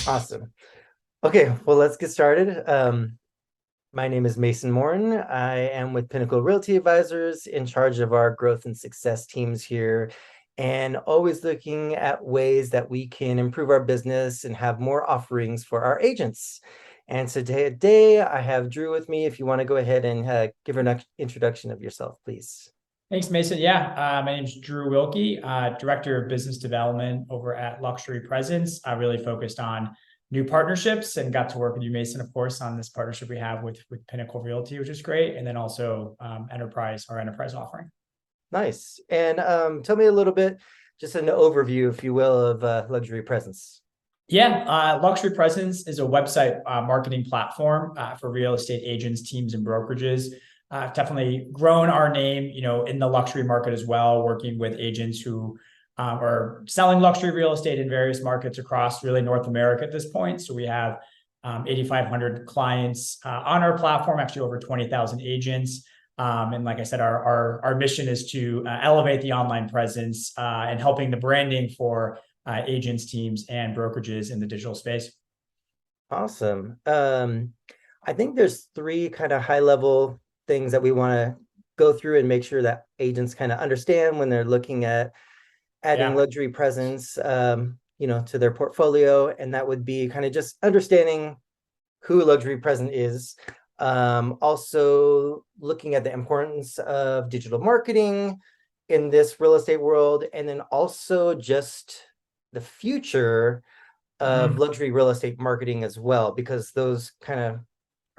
Awesome. Okay, well, let's get started. My name is Mason Morin. I am with Pinnacle Realty Advisors, in charge of our growth and success teams here, and always looking at ways that we can improve our business and have more offerings for our agents. And so today I have Drew with me. If you want to go ahead and give an introduction of yourself, please. Thanks, Mason. Yeah, my name is Drew Wilke, Director of Business Development over at LuxuryPresence. I really focused on new partnerships and got to work with you, Mason, of course, on this partnership we have with Pinnacle Realty, which is great. And then also our enterprise offering. Nice. And tell me a little bit, just an overview, if you will, of LuxuryPresence. Yeah, LuxuryPresence is a website marketing platform for real estate agents, teams, and brokerages. Definitely grown our name, in the luxury market as well, working with agents who are selling luxury real estate in various markets across really North America at this point. So we have 8,500 clients on our platform, actually over 20,000 agents. And like I said, our mission is to elevate the online presence and helping the branding for agents, teams, and brokerages in the digital space. Awesome. I think there's three kind of high level things that we want to go through and make sure that agents kind of understand when they're looking at adding luxury presence, to their portfolio. And that would be kind of just understanding who luxury present is. Also looking at the importance of digital marketing in this real estate world, and then also just the future of luxury real estate marketing as well, because those kind of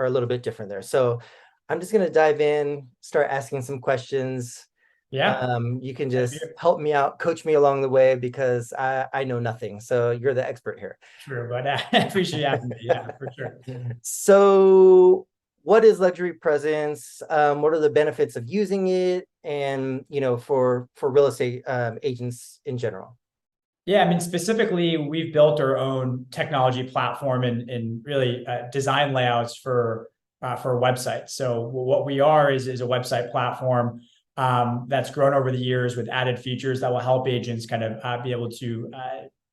are a little bit different there. So I'm just going to dive in, start asking some questions. Yeah. You can just help me out, coach me along the way, because I know nothing. So you're the expert here. True, but I appreciate you having me. Yeah, for sure. So what is luxury presence? What are the benefits of using it? And, for real estate agents in general? Yeah, I mean, specifically, we've built our own technology platform and really design layouts for websites. So what we are is a website platform that's grown over the years with added features that will help agents kind of be able to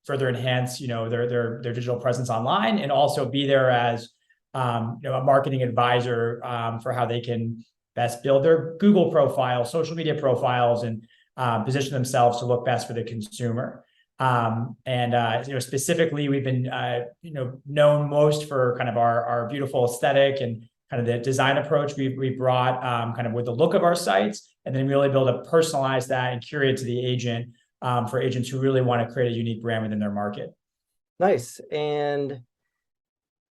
further enhance, their digital presence online, and also be there as a marketing advisor for how they can best build their Google profile, social media profiles, and position themselves to look best for the consumer. Specifically, we've been, known most for kind of our beautiful aesthetic and kind of the design approach we brought kind of with the look of our sites, and then really build a personalize that and curate to the agent for agents who really want to create a unique brand within their market. Nice. And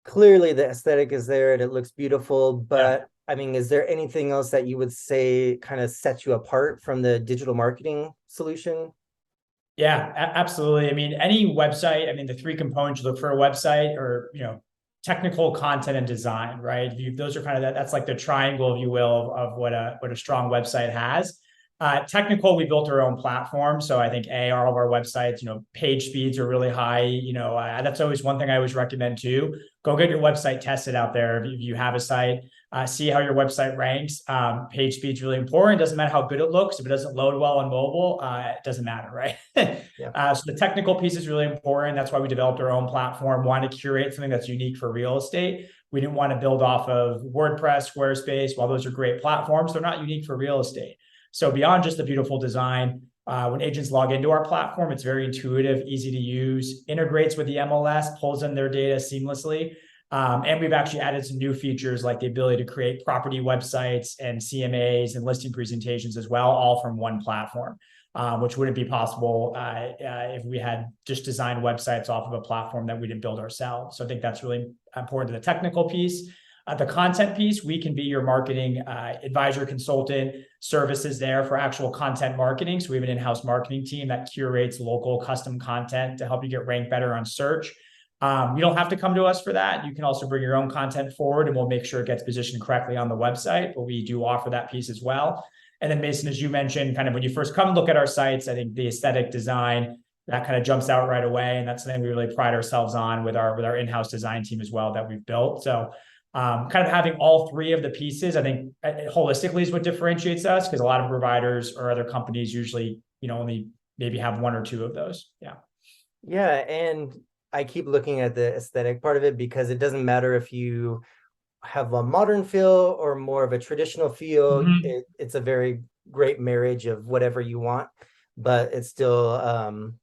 clearly the aesthetic is there and it looks beautiful, but I mean, is there anything else that you would say kind of sets you apart from the digital marketing solution? Yeah, absolutely. I mean, any website, the three components you look for a website are, technical, content, and design, right? Those are kind of that's like the triangle, if you will, of what a strong website has. Technical, we built our own platform. So I think all of our websites, page speeds are really high. That's always one thing I always recommend too. Go get your website tested out there. If you have a site, see how your website ranks. Page speed's really important. Doesn't matter how good it looks. If it doesn't load well on mobile, it doesn't matter, right? So the technical piece is really important. That's why we developed our own platform. Want to curate something that's unique for real estate. We didn't want to build off of WordPress, Squarespace. While those are great platforms, they're not unique for real estate. So beyond just the beautiful design, when agents log into our platform, it's very intuitive, easy to use, integrates with the MLS, pulls in their data seamlessly. And we've actually added some new features like the ability to create property websites and CMAs and listing presentations as well, all from one platform, which wouldn't be possible if we had just designed websites off of a platform that we didn't build ourselves. So I think that's really important to the technical piece. The content piece, we can be your marketing advisor, consultant, services there for actual content marketing. So we have an in-house marketing team that curates local custom content to help you get ranked better on search. You don't have to come to us for that. You can also bring your own content forward and we'll make sure it gets positioned correctly on the website, but we do offer that piece as well. And then Mason, as you mentioned, kind of when you first come and look at our sites, I think the aesthetic design, that kind of jumps out right away. And that's something we really pride ourselves on with our in-house design team as well that we've built. So kind of having all three of the pieces, I think holistically is what differentiates us, because a lot of providers or other companies usually, only maybe have one or two of those. Yeah. Yeah. And I keep looking at the aesthetic part of it, because it doesn't matter if you have a modern feel or more of a traditional feel. Mhm. It's a very great marriage of whatever you want, but it still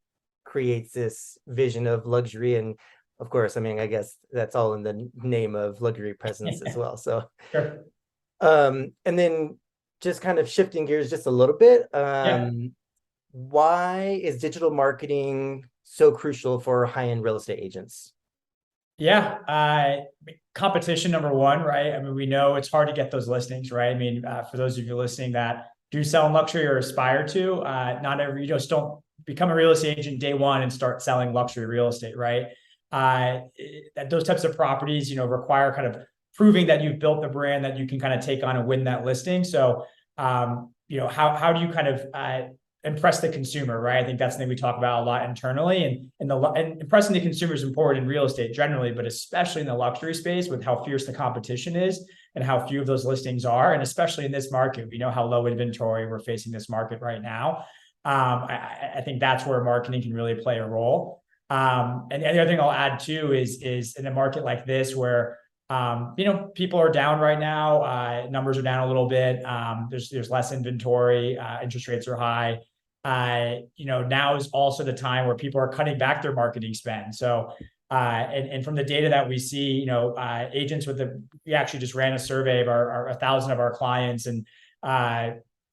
creates this vision of luxury. And of course, I mean, I guess that's all in the name of luxury presence as well. So, Sure. and then just kind of shifting gears just a little bit. Yeah. Why is digital marketing so crucial for high-end real estate agents? Yeah, competition number one, right? I mean, we know it's hard to get those listings, right? I mean, for those of you listening that do sell in luxury or aspire to, not every, you just don't become a real estate agent day one and start selling luxury real estate, right? Those types of properties, require kind of proving that you've built the brand that you can kind of take on and win that listing. So, how do you kind of impress the consumer, right? I think that's something we talk about a lot internally, and impressing the consumer is important in real estate generally, but especially in the luxury space with how fierce the competition is and how few of those listings are. And especially in this market, we know how low inventory we're facing this market right now. I think that's where marketing can really play a role. And the other thing I'll add too is in a market like this where people are down right now. Numbers are down a little bit. There's less inventory. Interest rates are high. Now is also the time where people are cutting back their marketing spend. So, and from the data that we see, agents we actually just ran a survey of our 1,000 of our clients, and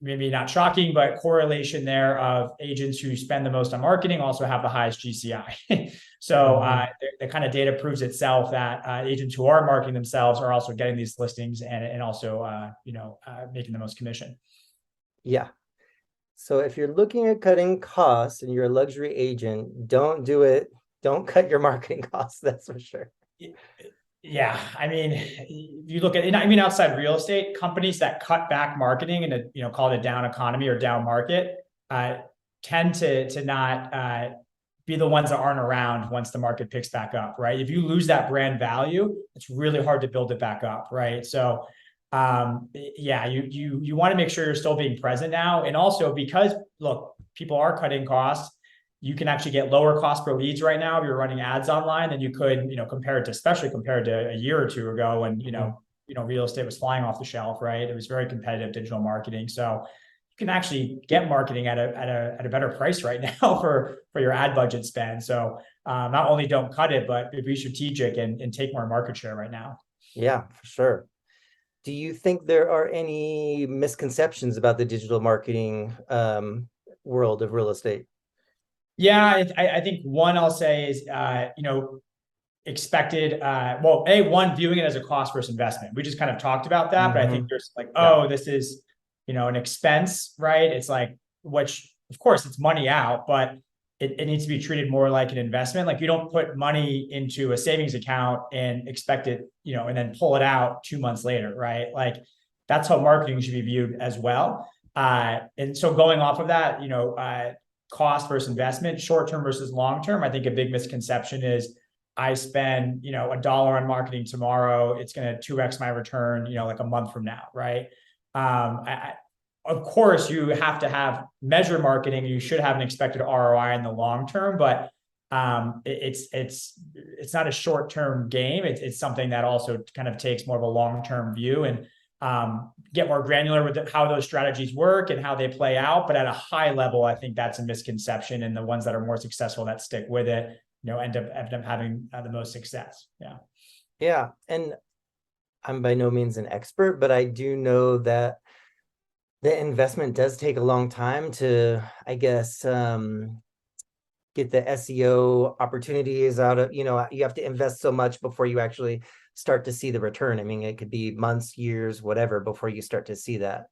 maybe not shocking, but correlation there of agents who spend the most on marketing also have the highest GCI. So the kind of data proves itself that agents who are marketing themselves are also getting these listings and also making the most commission. Yeah. So if you're looking at cutting costs and you're a luxury agent, don't do it. Don't cut your marketing costs. That's for sure. Yeah, I mean, if you look at, outside real estate, companies that cut back marketing in a, call it a down economy or down market, tend to not be the ones that aren't around once the market picks back up, right? If you lose that brand value, it's really hard to build it back up, right? So, you want to make sure you're still being present now, and also because look, people are cutting costs. You can actually get lower cost per leads right now if you're running ads online than you could, especially compared to a year or two ago when, real estate was flying off the shelf, right? It was very competitive digital marketing. So you can actually get marketing at a better price right now for your ad budget spend. So not only don't cut it, but be strategic and take more market share right now. Yeah, for sure. Do you think there are any misconceptions about the digital marketing world of real estate? Yeah, I think one I'll say is, expected, one, viewing it as a cost versus investment. We just kind of talked about that, but I think there's like, this is, an expense, right? It's like, which of course it's money out, but it needs to be treated more like an investment. Like you don't put money into a savings account and expect it, and then pull it out 2 months later, right? Like that's how marketing should be viewed as well. And so going off of that, cost versus investment, short-term versus long-term, I think a big misconception is I spend, $1 on marketing tomorrow, it's going to 2x my return, like a month from now, right? Of course, you have to have measured marketing. You should have an expected ROI in the long term, but it's not a short-term game. It's something that also kind of takes more of a long-term view and get more granular with how those strategies work and how they play out. But at a high level, I think that's a misconception. And the ones that are more successful that stick with it, end up having the most success. Yeah. Yeah. And I'm by no means an expert, but I do know that the investment does take a long time to, I guess, get the SEO opportunities out of, you have to invest so much before you actually start to see the return. I mean, it could be months, years, whatever, before you start to see that.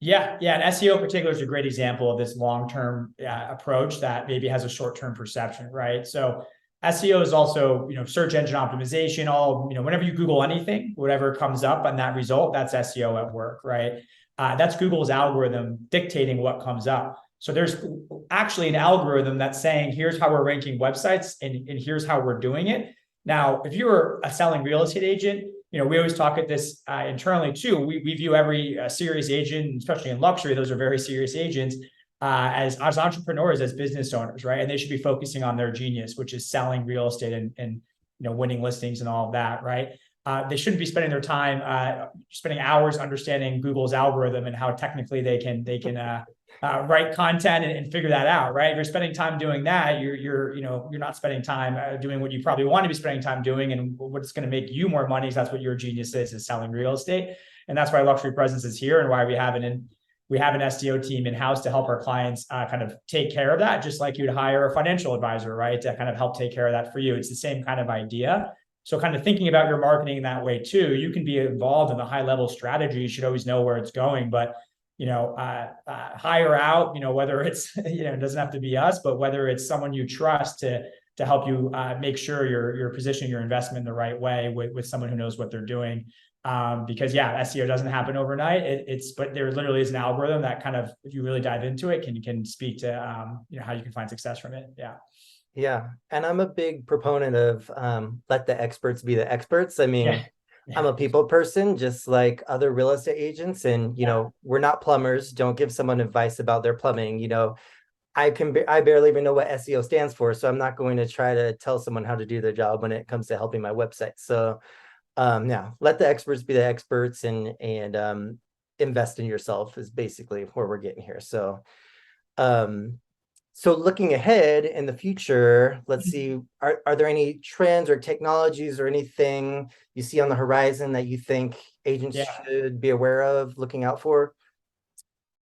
Yeah. And SEO in particular is a great example of this long-term approach that maybe has a short-term perception, right? So SEO is also, search engine optimization, whenever you Google anything, whatever comes up on that result, that's SEO at work, right? That's Google's algorithm dictating what comes up. So there's actually an algorithm that's saying, here's how we're ranking websites and here's how we're doing it. Now, if you're a selling real estate agent, we always talk at this internally too. We view every serious agent, especially in luxury, those are very serious agents. as entrepreneurs, as business owners, right? And they should be focusing on their genius, which is selling real estate and winning listings and all of that, right? They shouldn't be spending their time spending hours understanding Google's algorithm and how technically they can write content and figure that out, right? If you're spending time doing that, you're not spending time doing what you probably want to be spending time doing, and what's going to make you more money is that's what your genius is selling real estate, and that's why Luxury Presence is here and why we have an SEO team in-house to help our clients kind of take care of that, just like you'd hire a financial advisor, right, to kind of help take care of that for you. It's the same kind of idea. So kind of thinking about your marketing in that way too. You can be involved in the high-level strategy. You should always know where it's going, but hire out, whether it's, it doesn't have to be us, but whether it's someone you trust to help you make sure you're positioning your investment in the right way with someone who knows what they're doing. Because SEO doesn't happen overnight. But there literally is an algorithm that kind of, if you really dive into it, can speak to how you can find success from it. Yeah. Yeah. And I'm a big proponent of let the experts be the experts. I mean, Yeah. I'm a people person, just like other real estate agents. And, we're not plumbers. Don't give someone advice about their plumbing. I barely even know what SEO stands for. So I'm not going to try to tell someone how to do their job when it comes to helping my website. So let the experts be the experts and invest in yourself is basically where we're getting here. So, so looking ahead in the future, let's see, are there any trends or technologies or anything you see on the horizon that you think agents should be aware of, looking out for?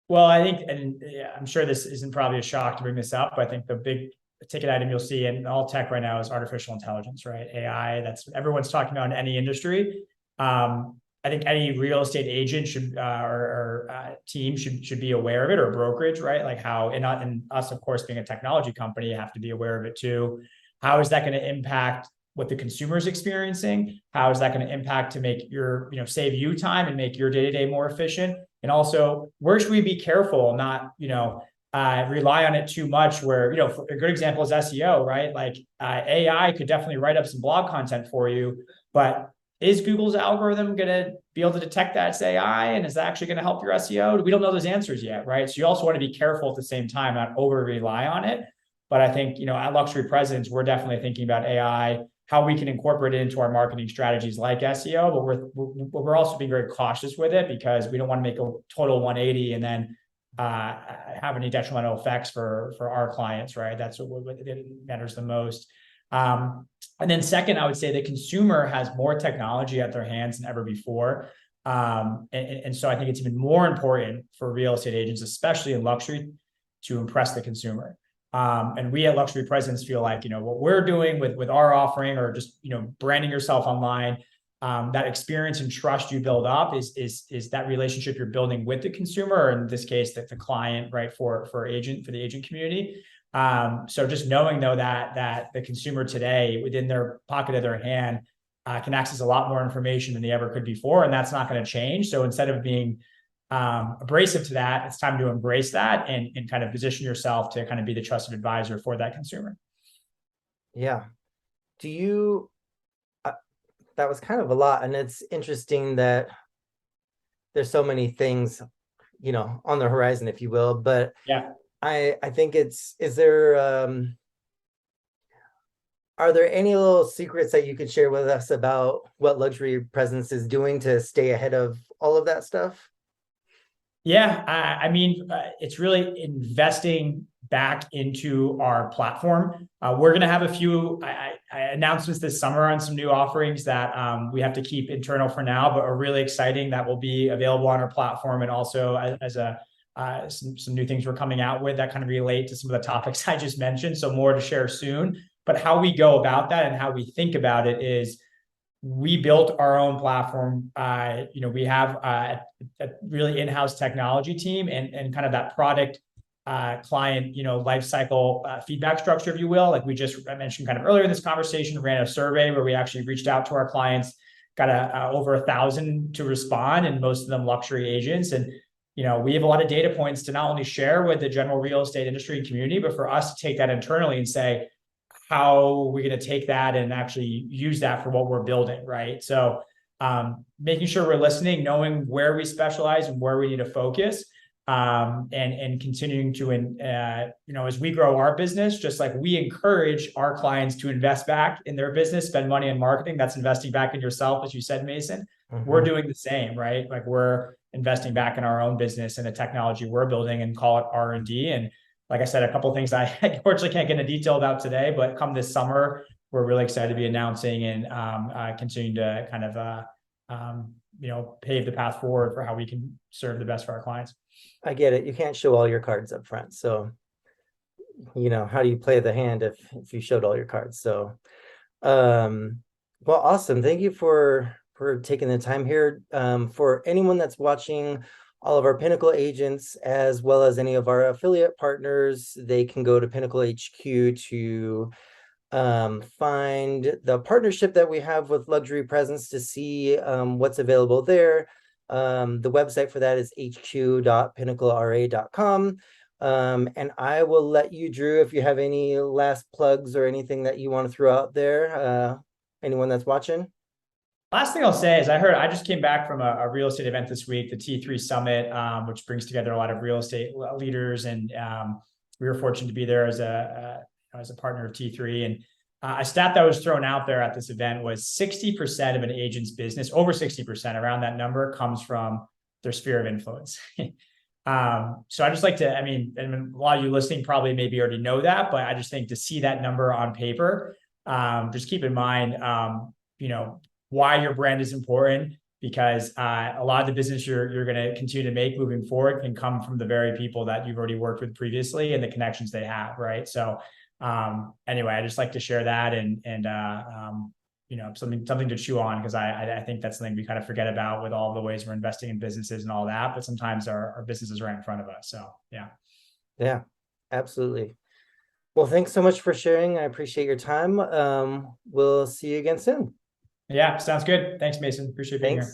Well, I think, and I'm sure this isn't probably a shock to bring this up, but I think the big ticket item you'll see in all tech right now is artificial intelligence, right? AI, that's everyone's talking about in any industry. I think any real estate agent should or team should be aware of it, or brokerage, right? Like how, and us, of course, being a technology company, have to be aware of it too. How is that going to impact what the consumer is experiencing? How is that going to impact to make save you time and make your day-to-day more efficient? And also, where should we be careful, not, rely on it too much, where, a good example is SEO, right? Like AI could definitely write up some blog content for you, but is Google's algorithm going to be able to detect that it's AI? And is that actually going to help your SEO? We don't know those answers yet, right? So you also want to be careful at the same time, not over rely on it. But I think, at Luxury Presence, we're definitely thinking about AI, how we can incorporate it into our marketing strategies like SEO, but we're also being very cautious with it, because we don't want to make a total 180 and then have any detrimental effects for our clients, right? That's what matters the most. And then second, I would say the consumer has more technology at their hands than ever before. And so I think it's even more important for real estate agents, especially in luxury, to impress the consumer. And we at Luxury Presence feel like, what we're doing with our offering, or just, branding yourself online, that experience and trust you build up is that relationship you're building with the consumer, or in this case, the client, right? For the agent community. So just knowing though that the consumer today, within their pocket of their hand, can access a lot more information than they ever could before, and that's not going to change. So instead of being abrasive to that, it's time to embrace that and kind of position yourself to kind of be the trusted advisor for that consumer. Yeah. Do you? That was kind of a lot, and it's interesting that there's so many things, on the horizon, if you will. But yeah. I think is there, are there any little secrets that you could share with us about what Luxury Presence is doing to stay ahead of all of that stuff? Yeah, I mean, it's really investing back into our platform. We're going to have a few announcements this summer on some new offerings that we have to keep internal for now, but are really exciting, that will be available on our platform, and also as some new things we're coming out with that kind of relate to some of the topics I just mentioned. So more to share soon. But how we go about that and how we think about it is, we built our own platform. We have a really in-house technology team and kind of that product client, life cycle feedback structure, if you will. Like I mentioned kind of earlier in this conversation, ran a survey where we actually reached out to our clients, got over 1,000 to respond, and most of them luxury agents. And we have a lot of data points to not only share with the general real estate industry and community, but for us to take that internally and say, how are we going to take that and actually use that for what we're building, right? So making sure we're listening, knowing where we specialize and where we need to focus, and continuing to, as we grow our business, just like we encourage our clients to invest back in their business, spend money in marketing, that's investing back in yourself, as you said, Mason. We're doing the same, right? Like we're investing back in our own business and the technology we're building, and call it R&D. And like I said, a couple of things I unfortunately can't get into detail about today, but come this summer, we're really excited to be announcing and continuing to kind of pave the path forward for how we can serve the best for our clients. I get it. You can't show all your cards up front. So, how do you play the hand if you showed all your cards? So, well, awesome. Thank you for taking the time here. For anyone that's watching, all of our Pinnacle agents, as well as any of our affiliate partners, they can go to Pinnacle HQ to find the partnership that we have with LuxuryPresence to see what's available there. The website for that is hq.pinnaclera.com. And I will let you, Drew, if you have any last plugs or anything that you want to throw out there, anyone that's watching. Last thing I'll say is I just came back from a real estate event this week, the T3 Summit, which brings together a lot of real estate leaders. And we were fortunate to be there as a partner of T3. And a stat that was thrown out there at this event was 60% of an agent's business, over 60%, around that number, comes from their sphere of influence. So I just like to, and a lot of you listening probably maybe already know that, but I just think to see that number on paper, just keep in mind, why your brand is important, because a lot of the business you're going to continue to make moving forward can come from the very people that you've already worked with previously and the connections they have, right? So anyway, I just like to share that and something to chew on, because I think that's something we kind of forget about with all the ways we're investing in businesses and all that, but sometimes our business is right in front of us. So yeah, absolutely. Well, thanks so much for sharing. I appreciate your time. We'll see you again soon. Yeah, sounds good. Thanks, Mason. Appreciate being here.